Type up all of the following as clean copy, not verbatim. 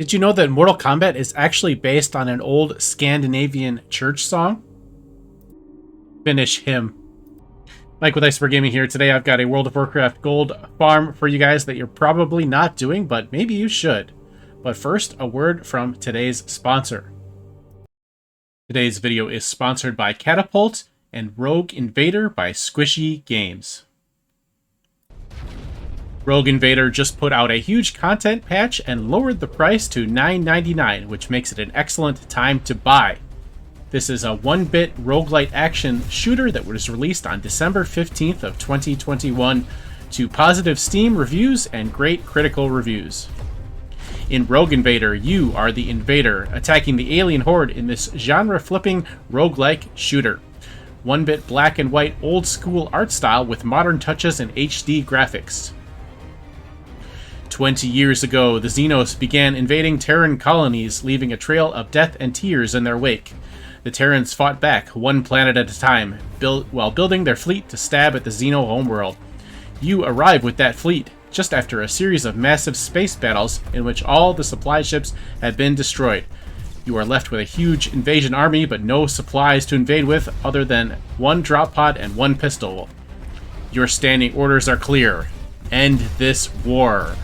Did you know that Mortal Kombat is actually based on an old Scandinavian church song? Finish him. Mike with Iceberg Gaming here. Today I've got a World of Warcraft gold farm for you guys that you're probably not doing, but maybe you should. But first, a word from today's sponsor. Today's video is sponsored by Catapult and Rogue Invader by Squishy Games. Rogue Invader just put out a huge content patch and lowered the price to $9.99, which makes it an excellent time to buy. This is a 1-bit roguelite action shooter that was released on December 15th of 2021 to positive Steam reviews and great critical reviews. In Rogue Invader, you are the invader, attacking the alien horde in this genre-flipping roguelike shooter. 1-bit black and white old-school art style with modern touches and HD graphics. 20 years ago, the Xenos began invading Terran colonies, leaving a trail of death and tears in their wake. The Terrans fought back, one planet at a time, while building their fleet to stab at the Xeno homeworld. You arrive with that fleet, just after a series of massive space battles in which all the supply ships had been destroyed. You are left with a huge invasion army, but no supplies to invade with other than one drop pod and one pistol. Your standing orders are clear. End this war.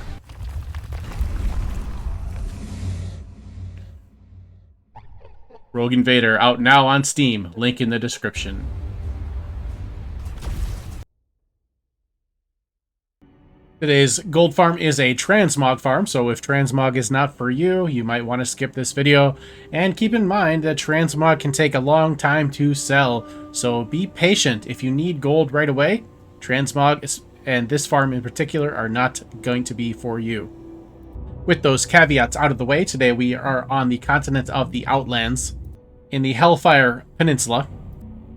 Rogue Invader, out now on Steam. Link in the description. Today's gold farm is a transmog farm, so if transmog is not for you, you might want to skip this video. And keep in mind that transmog can take a long time to sell, so be patient. If you need gold right away, transmog and this farm in particular are not going to be for you. With those caveats out of the way, today we are on the continent of the Outlands in the Hellfire Peninsula,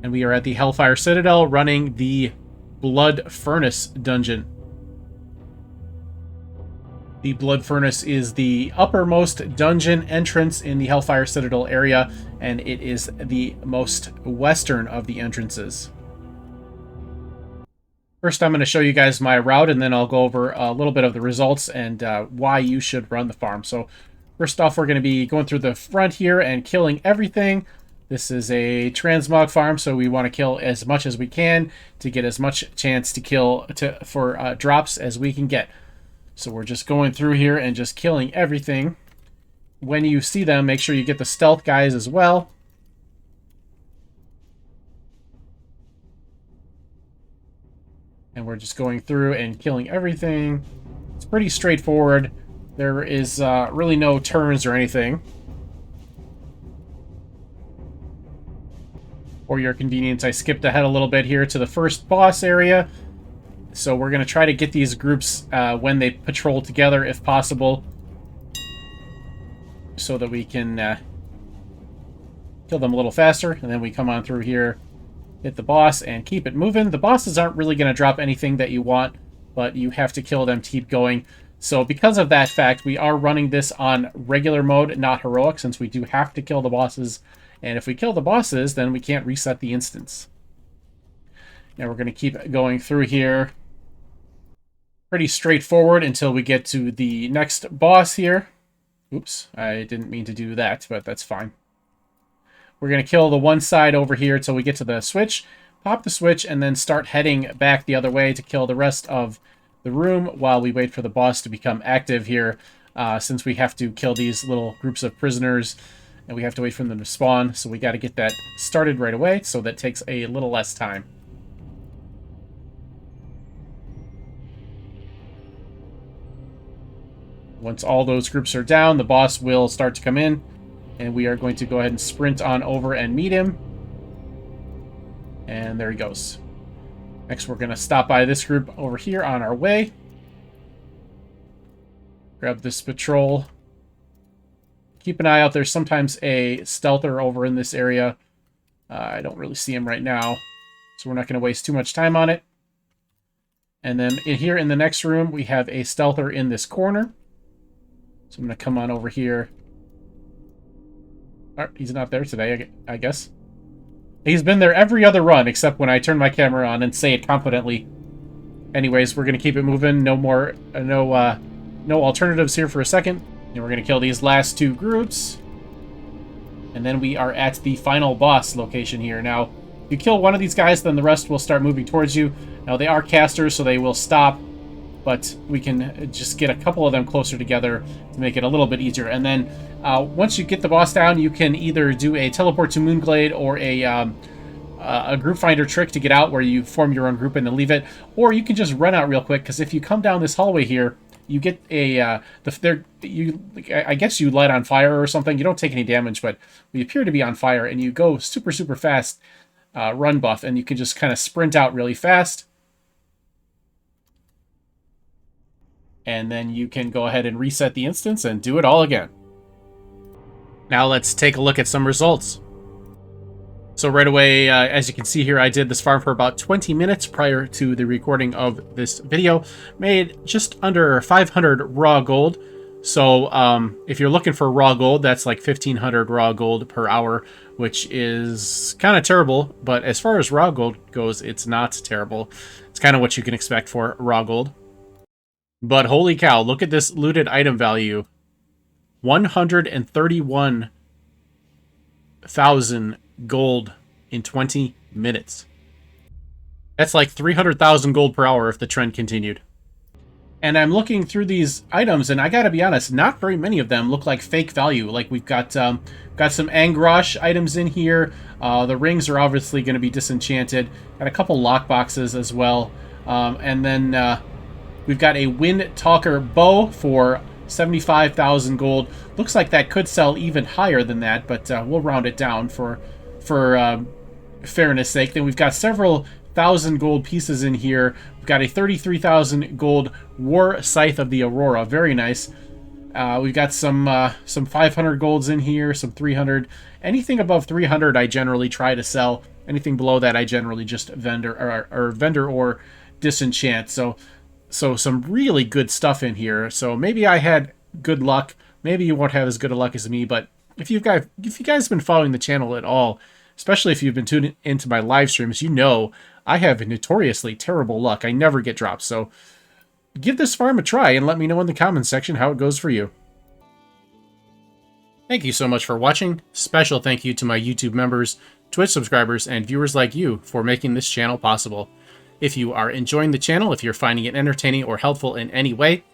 and we are at the Hellfire Citadel running the Blood Furnace dungeon. The Blood Furnace is the uppermost dungeon entrance in the Hellfire Citadel area, and it is the most western of the entrances. First, I'm going to show you guys my route, and then I'll go over a little bit of the results and why you should run the farm. So first off, we're going to be going through the front here and killing everything. This is a transmog farm, so we want to kill as much as we can to get as much chance to kill for drops as we can get. So we're just going through here and just killing everything. When you see them, make sure you get the stealth guys as well. And we're just going through and killing everything. It's pretty straightforward. There is really no turns or anything. For your convenience, I skipped ahead a little bit here to the first boss area. So we're going to try to get these groups when they patrol together, if possible, so that we can kill them a little faster. And then we come on through here, hit the boss, and keep it moving. The bosses aren't really going to drop anything that you want, but you have to kill them to keep going. So because of that fact, we are running this on regular mode, not heroic, since we do have to kill the bosses. And if we kill the bosses, then we can't reset the instance. Now we're going to keep going through here. Pretty straightforward until we get to the next boss here. Oops, I didn't mean to do that, but that's fine. We're going to kill the one side over here until we get to the switch. Pop the switch and then start heading back the other way to kill the rest of the room while we wait for the boss to become active here, since we have to kill these little groups of prisoners and we have to wait for them to spawn. So we got to get that started right away, so that takes a little less time. Once all those groups are down, the boss will start to come in, and we are going to go ahead and sprint on over and meet him. And there he goes. Next, we're going to stop by this group over here on our way. Grab this patrol. Keep an eye out. There's sometimes a stealther over in this area. I don't really see him right now, so we're not going to waste too much time on it. And then here in the next room, we have a stealther in this corner. So I'm going to come on over here. Oh, he's not there today, I guess. He's been there every other run, except when I turn my camera on and say it confidently. Anyways, we're going to keep it moving. No alternatives here for a second. And we're going to kill these last two groups. And then we are at the final boss location here. Now, if you kill one of these guys, then the rest will start moving towards you. Now, they are casters, so they will stop. But we can just get a couple of them closer together to make it a little bit easier. And then once you get the boss down, you can either do a teleport to Moonglade or a group finder trick to get out where you form your own group and then leave it. Or you can just run out real quick, because if you come down this hallway here, you get a I guess you light on fire or something. You don't take any damage, but we appear to be on fire, and you go super, super fast run buff, and you can just kind of sprint out really fast. And then you can go ahead and reset the instance and do it all again. Now let's take a look at some results. So right away, as you can see here, I did this farm for about 20 minutes prior to the recording of this video. Made just under 500 raw gold. So if you're looking for raw gold, that's like 1,500 raw gold per hour, which is kind of terrible. But as far as raw gold goes, it's not terrible. It's kind of what you can expect for raw gold. But holy cow, look at this looted item value. 131,000 gold in 20 minutes. That's like 300,000 gold per hour if the trend continued. And I'm looking through these items, and I gotta be honest, not very many of them look like fake value. Like we've got some Angrosh items in here. The rings are obviously going to be disenchanted. Got a couple lockboxes as well. And then we've got a Wind Talker bow for 75,000 gold. Looks like that could sell even higher than that, but we'll round it down for fairness sake. Then we've got several thousand gold pieces in here. We've got a 33,000 gold War Scythe of the Aurora. Very nice. We've got some 500 golds in here, some 300. Anything above 300 I generally try to sell. Anything below that I generally just vendor or disenchant. So some really good stuff in here. So maybe I had good luck. Maybe you won't have as good a luck as me, but if you guys have been following the channel at all, especially if you've been tuning into my live streams, you know I have notoriously terrible luck. I never get drops. So give this farm a try and let me know in the comments section how it goes for you. Thank you so much for watching. Special thank you to my YouTube members, Twitch subscribers, and viewers like you for making this channel possible. If you are enjoying the channel, if you're finding it entertaining or helpful in any way,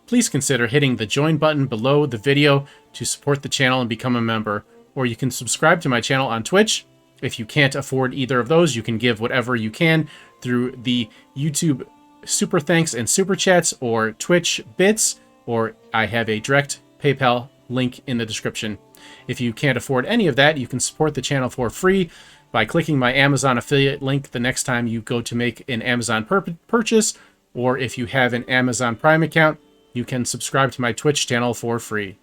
please consider hitting the join button below the video to support the channel and become a member. Or you can subscribe to my channel on Twitch. If you can't afford either of those, you can give whatever you can through the YouTube Super Thanks and Super Chats or Twitch bits, or I have a direct PayPal link in the description. If you can't afford any of that, you can support the channel for free by clicking my Amazon affiliate link the next time you go to make an Amazon purchase, or if you have an Amazon Prime account, you can subscribe to my Twitch channel for free.